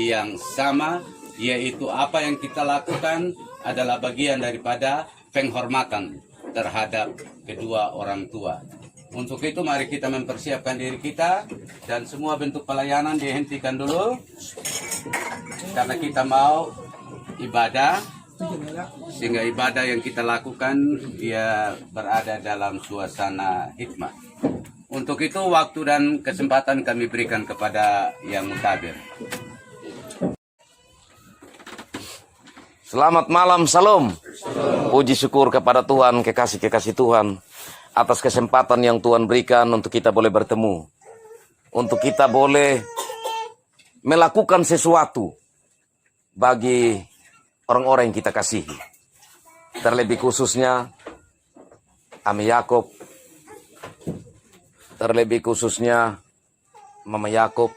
yang sama, yaitu apa yang kita lakukan adalah bagian daripada penghormatan terhadap kedua orang tua. Untuk itu mari kita mempersiapkan diri kita dan semua bentuk pelayanan dihentikan dulu karena kita mau ibadah, sehingga ibadah yang kita lakukan dia berada dalam suasana hikmat. Untuk itu waktu dan kesempatan kami berikan kepada yang mutabir. Selamat malam, salam. Puji syukur kepada Tuhan, kekasih-kekasih Tuhan, atas kesempatan yang Tuhan berikan untuk kita boleh bertemu. Untuk kita boleh melakukan sesuatu bagi orang-orang yang kita kasihi. Terlebih khususnya Ami Yakob, terlebih khususnya Mama Yakob,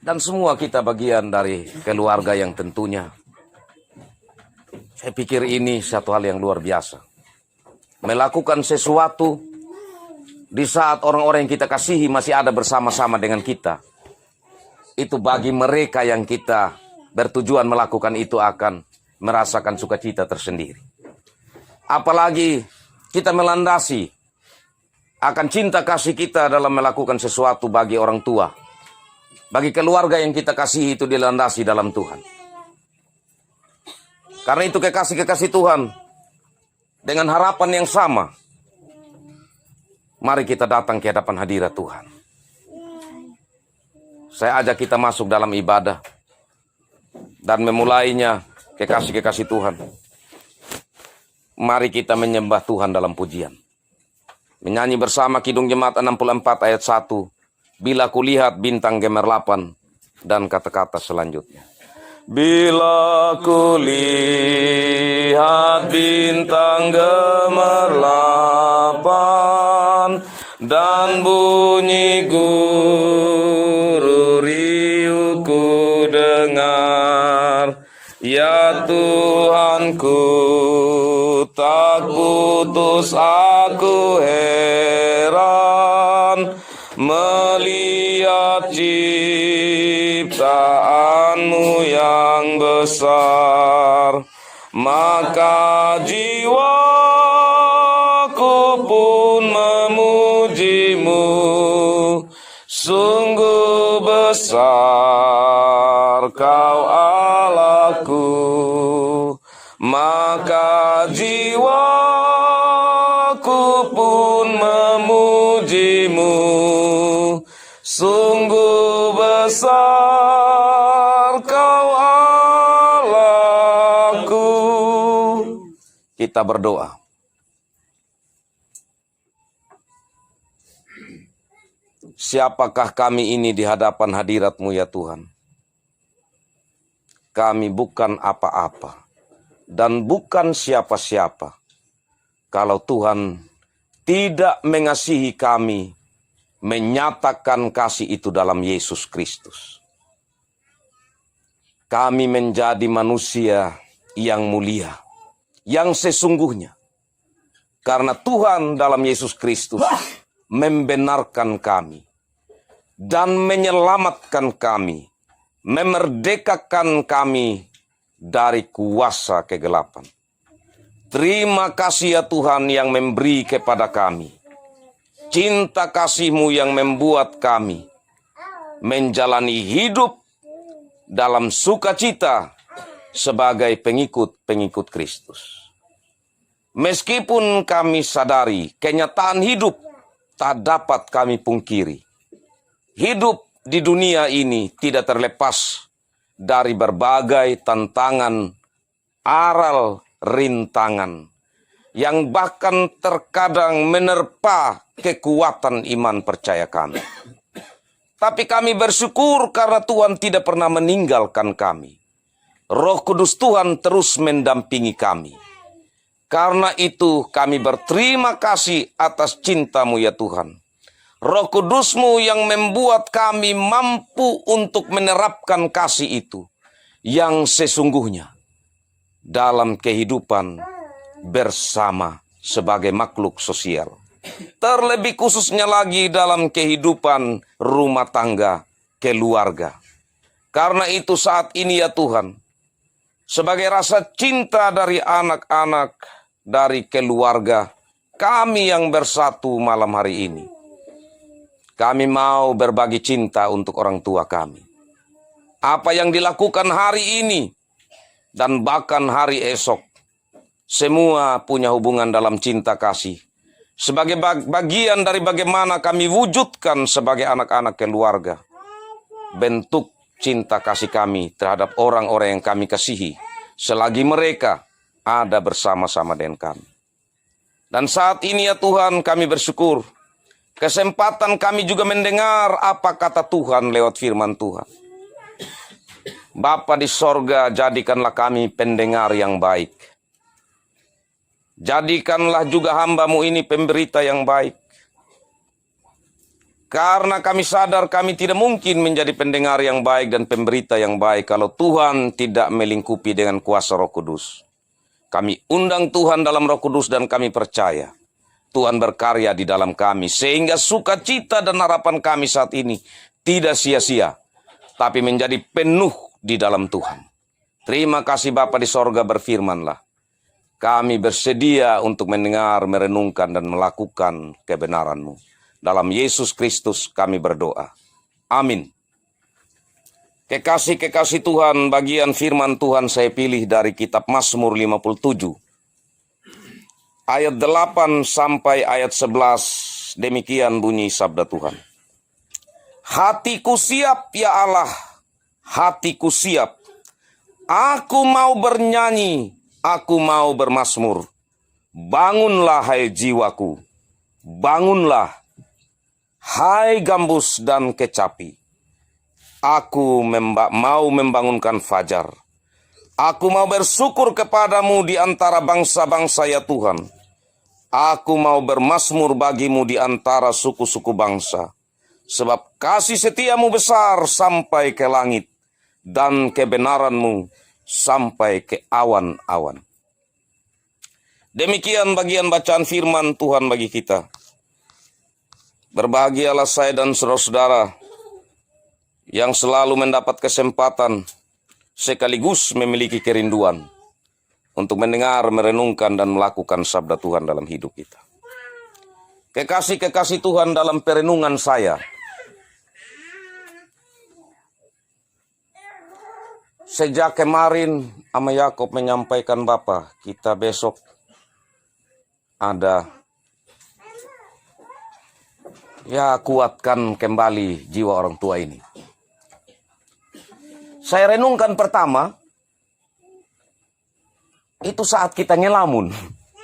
dan semua kita bagian dari keluarga yang tentunya. Saya pikir ini satu hal yang luar biasa. Melakukan sesuatu di saat orang-orang yang kita kasihi masih ada bersama-sama dengan kita. Itu bagi mereka yang kita bertujuan melakukan itu akan merasakan sukacita tersendiri. Apalagi kita melandasi akan cinta kasih kita dalam melakukan sesuatu bagi orang tua. Bagi keluarga yang kita kasihi itu dilandasi dalam Tuhan. Karena itu kekasih-kekasih Tuhan, dengan harapan yang sama, mari kita datang ke hadapan hadirat Tuhan. Saya ajak kita masuk dalam ibadah dan memulainya kekasih-kekasih Tuhan. Mari kita menyembah Tuhan dalam pujian. Menyanyi bersama Kidung Jemaat 64 ayat 1. Bila kulihat bintang gemerlapan, dan kata-kata selanjutnya. Bila kulihat bintang gemerlapan dan bunyi guru riuh ku dengar, ya Tuhanku, tak putus aku heran melihat ciptaanmu yang besar, maka jiwaku pun memujimu, sungguh besar kau Allahku, maka jiwaku pun memujimu, sungguh besar kau Allahku. Kita berdoa. Siapakah kami ini di hadapan hadirat-Mu ya Tuhan? Kami bukan apa-apa dan bukan siapa-siapa kalau Tuhan tidak mengasihi kami, menyatakan kasih itu dalam Yesus Kristus. Kami menjadi manusia yang mulia, yang sesungguhnya. Karena Tuhan dalam Yesus Kristus membenarkan kami dan menyelamatkan kami, memerdekakan kami dari kuasa kegelapan. Terima kasih ya Tuhan yang memberi kepada kami cinta kasih-Mu yang membuat kami menjalani hidup dalam sukacita sebagai pengikut-pengikut Kristus. Meskipun kami sadari kenyataan hidup tak dapat kami pungkiri. Hidup di dunia ini tidak terlepas dari berbagai tantangan, aral, rintangan, yang bahkan terkadang menerpa kekuatan iman percaya kami. Tapi kami bersyukur karena Tuhan tidak pernah meninggalkan kami. Roh Kudus Tuhan terus mendampingi kami. Karena itu kami berterima kasih atas cinta-Mu ya Tuhan. Roh Kudus-Mu yang membuat kami mampu untuk menerapkan kasih itu yang sesungguhnya dalam kehidupan bersama sebagai makhluk sosial. Terlebih khususnya lagi dalam kehidupan rumah tangga, keluarga. Karena itu saat ini ya Tuhan, sebagai rasa cinta dari anak-anak, dari keluarga, kami yang bersatu malam hari ini. Kami mau berbagi cinta untuk orang tua kami. Apa yang dilakukan hari ini dan bahkan hari esok, semua punya hubungan dalam cinta kasih. Sebagai bagian dari bagaimana kami wujudkan sebagai anak-anak keluarga. Bentuk cinta kasih kami terhadap orang-orang yang kami kasihi. Selagi mereka ada bersama-sama dengan kami. Dan saat ini ya Tuhan, kami bersyukur. Kesempatan kami juga mendengar apa kata Tuhan lewat firman Tuhan. Bapa di sorga, jadikanlah kami pendengar yang baik. Jadikanlah juga hamba-Mu ini pemberita yang baik. Karena kami sadar kami tidak mungkin menjadi pendengar yang baik dan pemberita yang baik kalau Tuhan tidak melingkupi dengan kuasa Roh Kudus. Kami undang Tuhan dalam Roh Kudus dan kami percaya Tuhan berkarya di dalam kami sehingga sukacita dan harapan kami saat ini tidak sia-sia tapi menjadi penuh di dalam Tuhan. Terima kasih Bapa di sorga, berfirmanlah. Kami bersedia untuk mendengar, merenungkan, dan melakukan kebenaran-Mu. Dalam Yesus Kristus kami berdoa. Amin. Kekasih-kekasih Tuhan, bagian firman Tuhan saya pilih dari kitab Mazmur 57. Ayat 8 sampai ayat 11, demikian bunyi sabda Tuhan. Hatiku siap ya Allah, hatiku siap. Aku mau bernyanyi, aku mau bermazmur. Bangunlah hai jiwaku, bangunlah hai gambus dan kecapi. Aku mau membangunkan fajar. Aku mau bersyukur kepadamu di antara bangsa-bangsa ya Tuhan. Aku mau bermazmur bagimu di antara suku-suku bangsa. Sebab kasih setiamu besar sampai ke langit. Dan kebenaranmu sampai ke awan-awan. Demikian bagian bacaan firman Tuhan bagi kita. Berbahagialah saya dan saudara-saudara yang selalu mendapat kesempatan sekaligus memiliki kerinduan untuk mendengar, merenungkan, dan melakukan sabda Tuhan dalam hidup kita. Kekasih-kekasih Tuhan, dalam perenungan saya, sejak kemarin Ama Yakob menyampaikan, Bapa, kita besok ada kuatkan kembali jiwa orang tua ini. Saya renungkan pertama, itu saat kita ngelamun.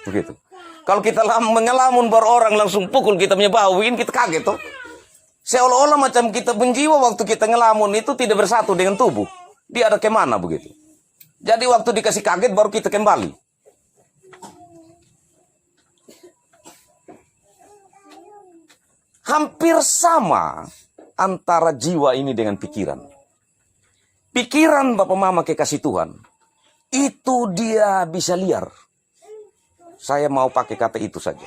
Begitu. Kalau kita ngelamun baru orang langsung pukul kita punya bau, kita kaget toh. Seolah-olah macam kita penjiwa waktu kita ngelamun itu tidak bersatu dengan tubuh. Dia ada kemana begitu. Jadi waktu dikasih kaget baru kita kembali. Hampir sama antara jiwa ini dengan pikiran. Pikiran Bapak Mama kekasih Tuhan, itu dia bisa liar. Saya mau pakai kata itu saja.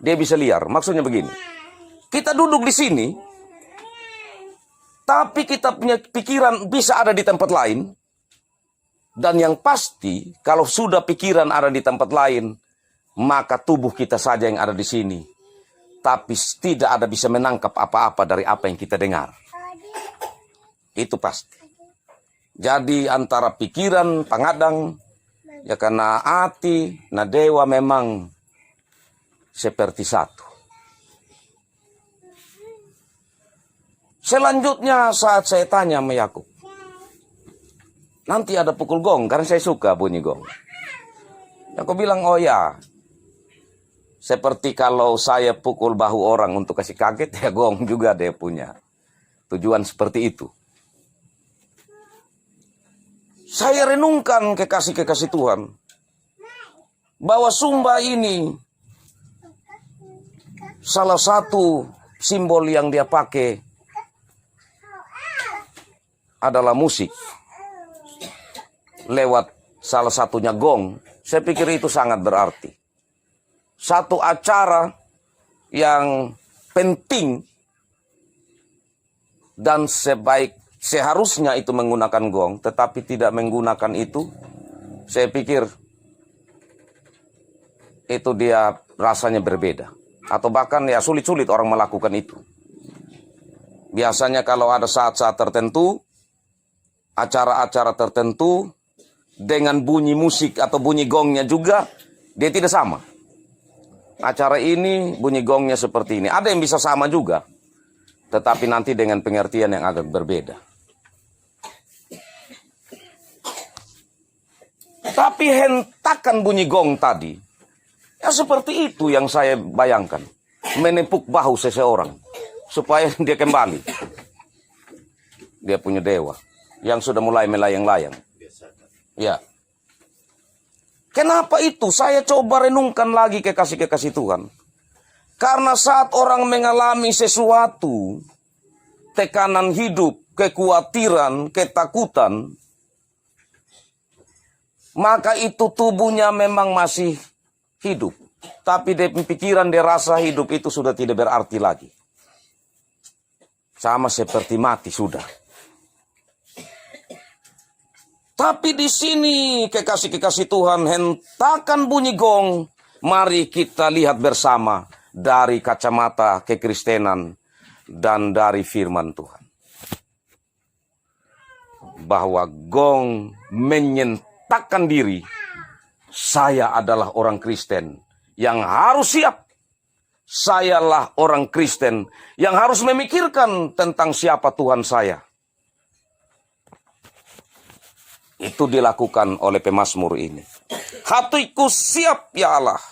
Dia bisa liar, maksudnya begini. Kita duduk di sini, tapi kita punya pikiran bisa ada di tempat lain. Dan yang pasti, kalau sudah pikiran ada di tempat lain, maka tubuh kita saja yang ada di sini. Tapi tidak ada bisa menangkap apa-apa dari apa yang kita dengar. Itu pasti. Jadi antara pikiran, pangadang, ya karena hati, nah dewa memang seperti satu. Selanjutnya saat saya tanya sama Yakub, nanti ada pukul gong, karena saya suka bunyi gong. Aku bilang, oh ya, seperti kalau saya pukul bahu orang untuk kasih kaget, ya gong juga dia punya tujuan seperti itu. Saya renungkan kekasih-kekasih Tuhan, bahwa Sumba ini salah satu simbol yang dia pakai adalah musik. Lewat salah satunya gong, saya pikir itu sangat berarti. Satu acara yang penting dan seharusnya itu menggunakan gong, tetapi tidak menggunakan itu, saya pikir itu dia rasanya berbeda. Atau bahkan ya sulit-sulit orang melakukan itu. Biasanya kalau ada saat-saat tertentu, acara-acara tertentu, dengan bunyi musik atau bunyi gongnya juga, dia tidak sama. Acara ini bunyi gongnya seperti ini. Ada yang bisa sama juga, tetapi nanti dengan pengertian yang agak berbeda. Tapi hentakan bunyi gong tadi, ya seperti itu yang saya bayangkan. Menepuk bahu seseorang, supaya dia kembali. Dia punya dewa, yang sudah mulai melayang-layang. Ya. Kenapa itu? Saya coba renungkan lagi kekasih-kekasih Tuhan. Karena saat orang mengalami sesuatu, tekanan hidup, kekhawatiran, ketakutan, maka itu tubuhnya memang masih hidup. Tapi di pikiran dia rasa hidup itu sudah tidak berarti lagi. Sama seperti mati sudah. Tapi di sini kekasih-kekasih Tuhan, hentakan bunyi gong. Mari kita lihat bersama dari kacamata kekristenan dan dari firman Tuhan. Bahwa gong menyentakan diri, saya adalah orang Kristen yang harus siap. Sayalah orang Kristen yang harus memikirkan tentang siapa Tuhan saya. Itu dilakukan oleh pemazmur ini. Hatiku siap ya Allah.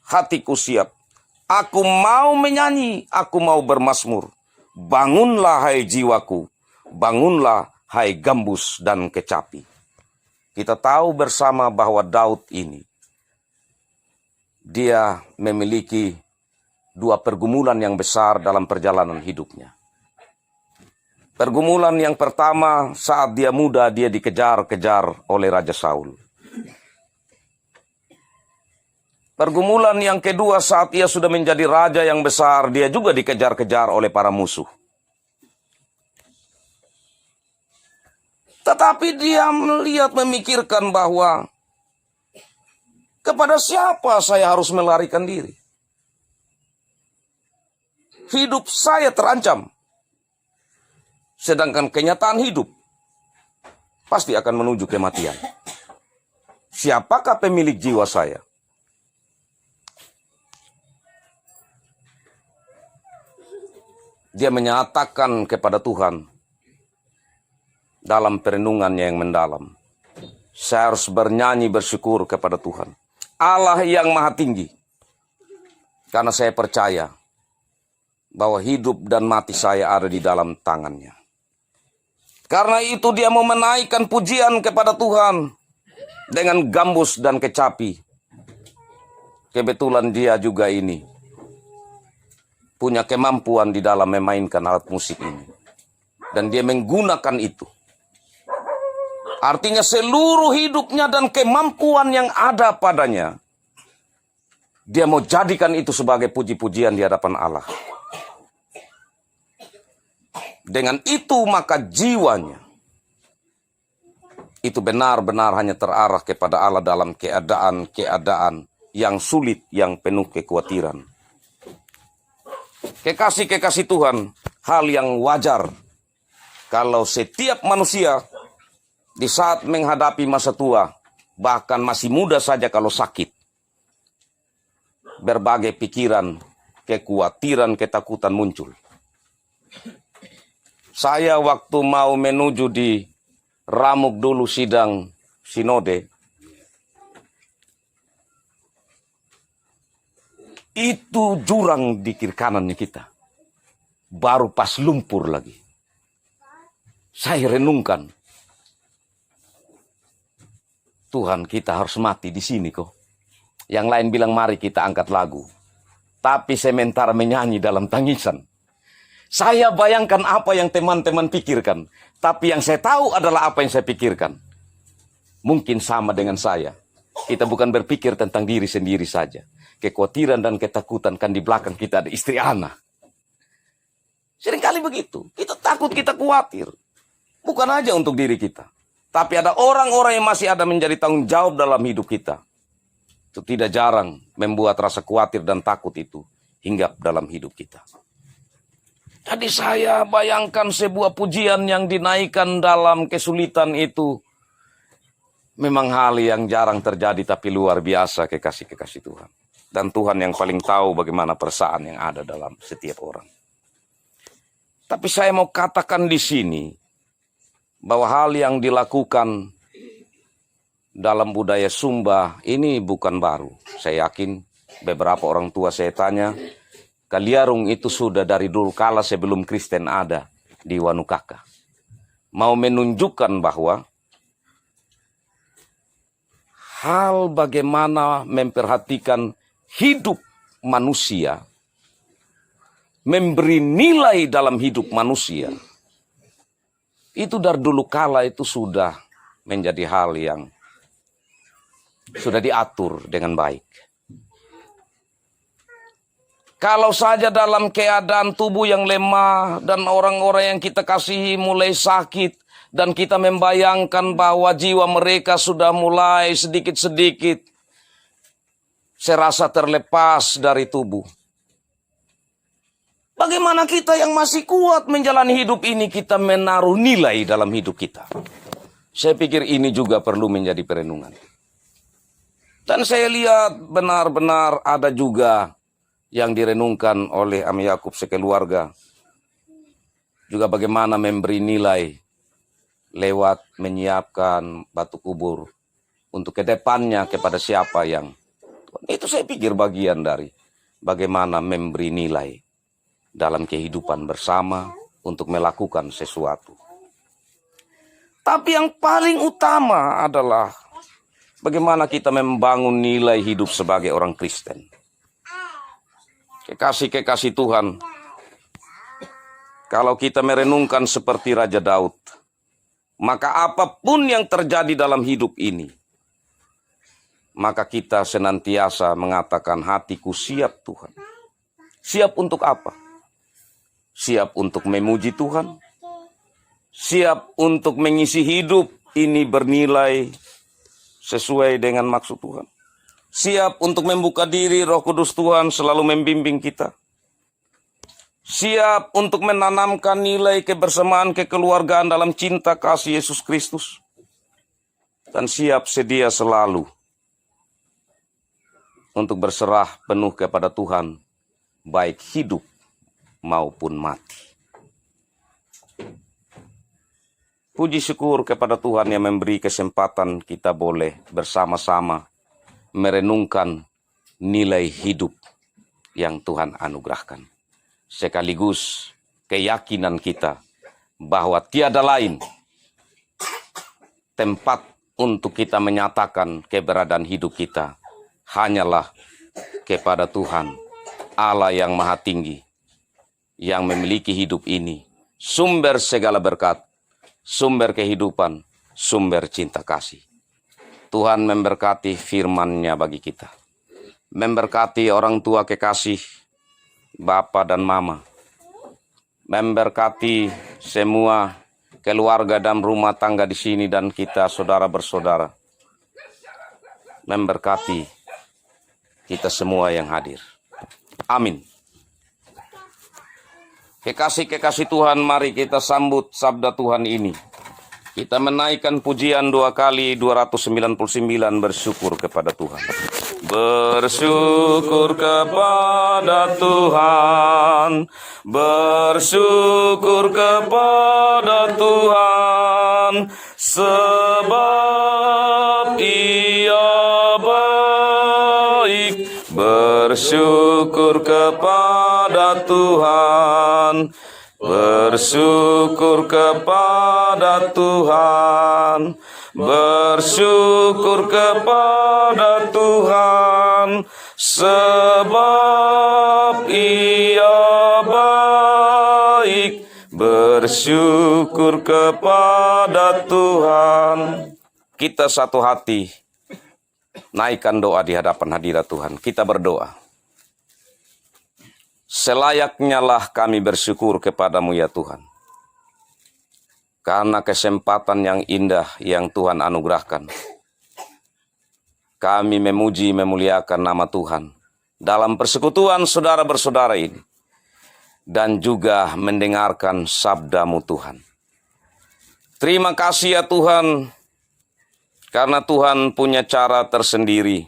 Hatiku siap. Aku mau menyanyi, aku mau bermazmur. Bangunlah hai jiwaku. Bangunlah hai gambus dan kecapi. Kita tahu bersama bahwa Daud ini, dia memiliki dua pergumulan yang besar dalam perjalanan hidupnya. Pergumulan yang pertama, saat dia muda, dia dikejar-kejar oleh Raja Saul. Pergumulan yang kedua, saat ia sudah menjadi raja yang besar, dia juga dikejar-kejar oleh para musuh. Tetapi dia melihat, memikirkan bahwa kepada siapa saya harus melarikan diri? Hidup saya terancam. Sedangkan kenyataan hidup pasti akan menuju kematian. Siapakah pemilik jiwa saya? Dia menyatakan kepada Tuhan dalam perenungannya yang mendalam. Saya harus bernyanyi bersyukur kepada Tuhan, Allah yang maha tinggi. Karena saya percaya bahwa hidup dan mati saya ada di dalam tangannya. Karena itu dia mau menaikkan pujian kepada Tuhan dengan gambus dan kecapi. Kebetulan dia juga ini punya kemampuan di dalam memainkan alat musik ini. Dan dia menggunakan itu. Artinya seluruh hidupnya dan kemampuan yang ada padanya, dia mau jadikan itu sebagai puji-pujian di hadapan Allah. Dengan itu maka jiwanya itu benar-benar hanya terarah kepada Allah dalam keadaan-keadaan yang sulit, yang penuh kekhawatiran. Kekasih-kekasih Tuhan, hal yang wajar kalau setiap manusia di saat menghadapi masa tua, bahkan masih muda saja kalau sakit, berbagai pikiran, kekhawatiran, ketakutan muncul. Saya waktu mau menuju di Ramuk dulu sidang sinode, itu jurang di kiri kanannya kita. Baru pas lumpur lagi. Saya renungkan, Tuhan, kita harus mati di sini kok. Yang lain bilang mari kita angkat lagu. Tapi sementara menyanyi dalam tangisan. Saya bayangkan apa yang teman-teman pikirkan. Tapi yang saya tahu adalah apa yang saya pikirkan. Mungkin sama dengan saya. Kita bukan berpikir tentang diri sendiri saja. Kekhawatiran dan ketakutan kan di belakang kita ada istri anak. Seringkali begitu. Kita takut, kita khawatir. Bukan aja untuk diri kita. Tapi ada orang-orang yang masih ada menjadi tanggung jawab dalam hidup kita. Itu tidak jarang membuat rasa khawatir dan takut itu hinggap dalam hidup kita. Jadi saya bayangkan sebuah pujian yang dinaikkan dalam kesulitan itu memang hal yang jarang terjadi tapi luar biasa kekasih-kekasih Tuhan. Dan Tuhan yang paling tahu bagaimana perasaan yang ada dalam setiap orang. Tapi saya mau katakan di sini bahwa hal yang dilakukan dalam budaya Sumba ini bukan baru. Saya yakin beberapa orang tua saya tanya, Kaliarung itu sudah dari dulu kala sebelum Kristen ada di Wanukaka. Mau menunjukkan bahwa hal bagaimana memperhatikan hidup manusia, memberi nilai dalam hidup manusia, itu dari dulu kala itu sudah menjadi hal yang sudah diatur dengan baik. Kalau saja dalam keadaan tubuh yang lemah dan orang-orang yang kita kasihi mulai sakit dan kita membayangkan bahwa jiwa mereka sudah mulai sedikit-sedikit serasa terlepas dari tubuh. Bagaimana kita yang masih kuat menjalani hidup ini, kita menaruh nilai dalam hidup kita. Saya pikir ini juga perlu menjadi perenungan. Dan saya lihat benar-benar ada juga yang direnungkan oleh Am Yakub sekeluarga. Juga bagaimana memberi nilai lewat menyiapkan batu kubur untuk kedepannya kepada siapa yang... Itu saya pikir bagian dari bagaimana memberi nilai dalam kehidupan bersama untuk melakukan sesuatu. Tapi yang paling utama adalah bagaimana kita membangun nilai hidup sebagai orang Kristen. Kekasih-kekasih Tuhan, kalau kita merenungkan seperti Raja Daud, maka apapun yang terjadi dalam hidup ini, maka kita senantiasa mengatakan hatiku siap Tuhan. Siap untuk apa? Siap untuk memuji Tuhan, siap untuk mengisi hidup ini bernilai sesuai dengan maksud Tuhan. Siap untuk membuka diri Roh Kudus Tuhan selalu membimbing kita. Siap untuk menanamkan nilai kebersamaan kekeluargaan dalam cinta kasih Yesus Kristus. Dan siap sedia selalu untuk berserah penuh kepada Tuhan, baik hidup maupun mati. Puji syukur kepada Tuhan yang memberi kesempatan kita boleh bersama-sama merenungkan nilai hidup yang Tuhan anugerahkan. Sekaligus keyakinan kita bahwa tiada lain tempat untuk kita menyatakan keberadaan hidup kita hanyalah kepada Tuhan, Allah yang Maha Tinggi, yang memiliki hidup ini, sumber segala berkat, sumber kehidupan, sumber cinta kasih. Tuhan memberkati firman-Nya bagi kita. Memberkati orang tua kekasih, Bapa dan Mama. Memberkati semua keluarga dan rumah tangga di sini dan kita saudara bersaudara. Memberkati kita semua yang hadir. Amin. Kekasih-kekasih Tuhan, mari kita sambut sabda Tuhan ini. Kita menaikkan pujian 2 kali 299 bersyukur kepada Tuhan. Bersyukur kepada Tuhan, bersyukur kepada Tuhan, sebab Ia baik. Bersyukur kepada Tuhan, bersyukur kepada Tuhan, bersyukur kepada Tuhan, sebab Ia baik. Bersyukur kepada Tuhan. Kita satu hati naikkan doa di hadapan hadirat Tuhan. Kita berdoa. Selayaknya lah kami bersyukur kepadamu ya Tuhan. karena kesempatan yang indah yang Tuhan anugerahkan. Kami memuji memuliakan nama Tuhan dalam persekutuan saudara bersaudara ini, dan juga mendengarkan sabda-Mu Tuhan. Terima kasih ya Tuhan, karena Tuhan punya cara tersendiri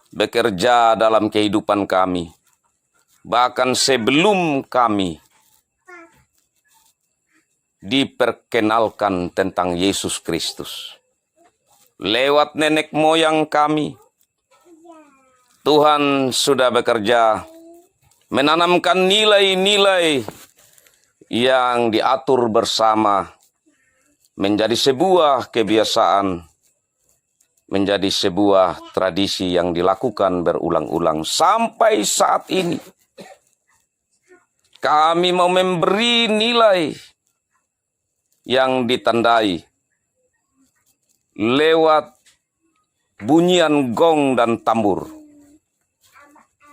bekerja dalam kehidupan kami. Bahkan sebelum kami diperkenalkan tentang Yesus Kristus, lewat nenek moyang kami, Tuhan sudah bekerja menanamkan nilai-nilai yang diatur bersama menjadi sebuah kebiasaan, menjadi sebuah tradisi yang dilakukan berulang-ulang sampai saat ini. Kami mau memberi nilai yang ditandai lewat bunyian gong dan tambur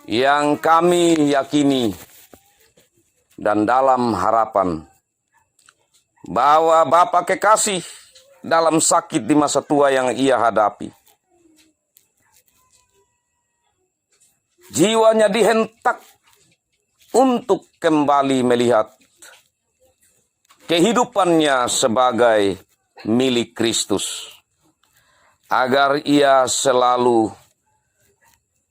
yang kami yakini dan dalam harapan bahwa Bapa kekasih dalam sakit di masa tua yang ia hadapi, jiwanya dihentak untuk kembali melihat kehidupannya sebagai milik Kristus, agar ia selalu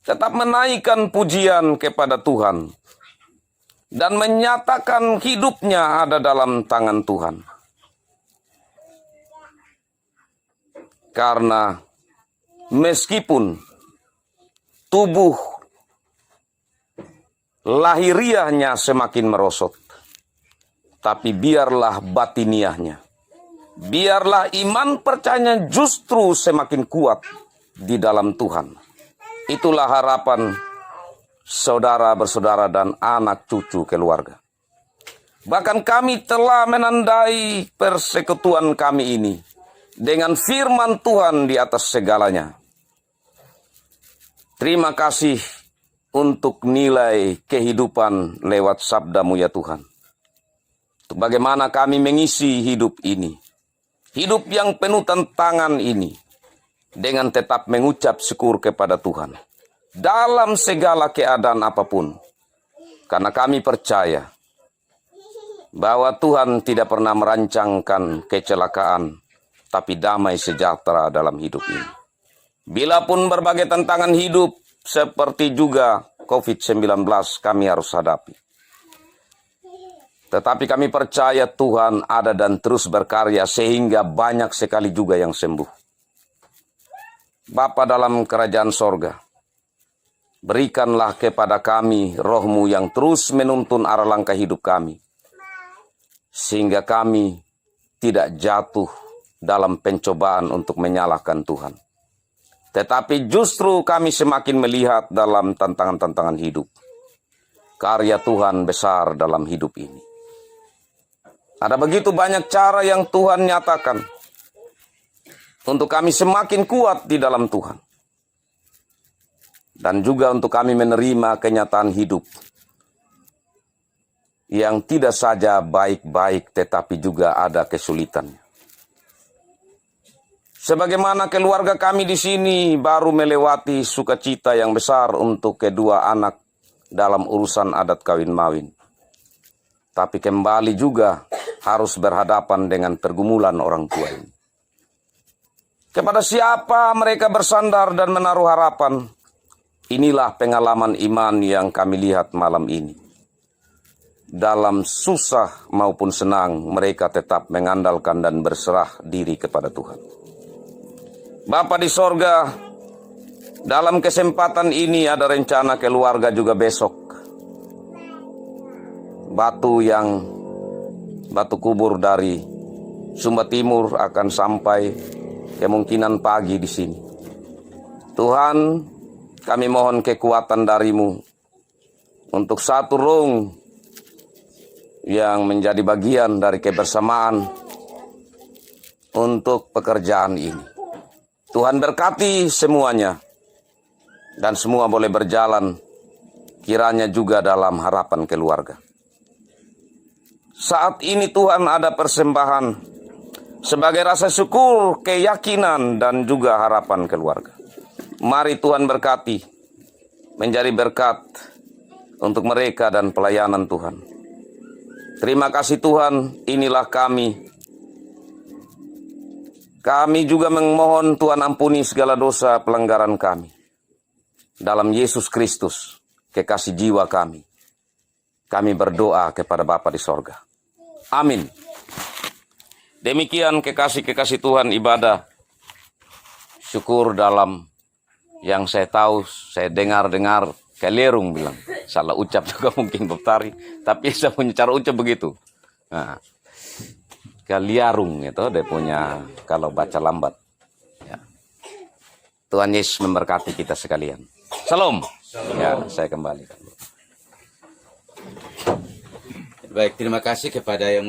tetap menaikkan pujian kepada Tuhan dan menyatakan hidupnya ada dalam tangan Tuhan. Karena meskipun tubuh lahiriahnya semakin merosot, tapi biarlah batiniahnya, biarlah iman percayanya justru semakin kuat di dalam Tuhan. Itulah harapan saudara bersaudara dan anak cucu keluarga. Bahkan kami telah menandai persekutuan kami ini dengan firman Tuhan di atas segalanya. Terima kasih untuk nilai kehidupan lewat sabda-Mu ya Tuhan. Untuk bagaimana kami mengisi hidup ini, hidup yang penuh tantangan ini, dengan tetap mengucap syukur kepada Tuhan dalam segala keadaan apapun. Karena kami percaya bahwa Tuhan tidak pernah merancangkan kecelakaan, tapi damai sejahtera dalam hidup ini. Bilapun berbagai tantangan hidup, seperti juga COVID-19 kami harus hadapi, tetapi kami percaya Tuhan ada dan terus berkarya sehingga banyak sekali juga yang sembuh. Bapa dalam kerajaan sorga, berikanlah kepada kami roh-Mu yang terus menuntun arah langkah hidup kami, sehingga kami tidak jatuh dalam pencobaan untuk menyalahkan Tuhan. Tetapi justru kami semakin melihat dalam tantangan-tantangan hidup, karya Tuhan besar dalam hidup ini. Ada begitu banyak cara yang Tuhan nyatakan untuk kami semakin kuat di dalam Tuhan. Dan juga untuk kami menerima kenyataan hidup yang tidak saja baik-baik, tetapi juga ada kesulitannya. Sebagaimana keluarga kami di sini baru melewati sukacita yang besar untuk kedua anak dalam urusan adat kawin mawin, tapi kembali juga harus berhadapan dengan pergumulan orang tua ini. Kepada siapa mereka bersandar dan menaruh harapan? Inilah pengalaman iman yang kami lihat malam ini. Dalam susah maupun senang, mereka tetap mengandalkan dan berserah diri kepada Tuhan. Bapa di sorga, dalam kesempatan ini ada rencana keluarga juga besok. Batu kubur dari Sumba Timur akan sampai kemungkinan pagi di sini. Tuhan, kami mohon kekuatan dari-Mu untuk satu roh yang menjadi bagian dari kebersamaan untuk pekerjaan ini. Tuhan berkati semuanya, dan semua boleh berjalan kiranya juga dalam harapan keluarga. saat ini Tuhan ada persembahan sebagai rasa syukur, keyakinan, dan juga harapan keluarga. Mari Tuhan berkati, menjadi berkat untuk mereka dan pelayanan Tuhan. Terima kasih Tuhan, inilah kami. Kami juga memohon Tuhan ampuni segala dosa pelanggaran kami. Dalam Yesus Kristus, kekasih jiwa kami. Kami berdoa kepada Bapa di sorga. Amin. Demikian kekasih-kekasih Tuhan ibadah syukur dalam yang saya tahu, saya dengar Kelerung bilang. Salah ucap juga mungkin Bapak Tari, tapi saya punya cara ucap begitu. Nah, Kaliarung itu dia punya kalau baca lambat. Ya. Tuhan Yesus memberkati kita sekalian. Salam. Ya, saya kembali. Baik, terima kasih kepada yang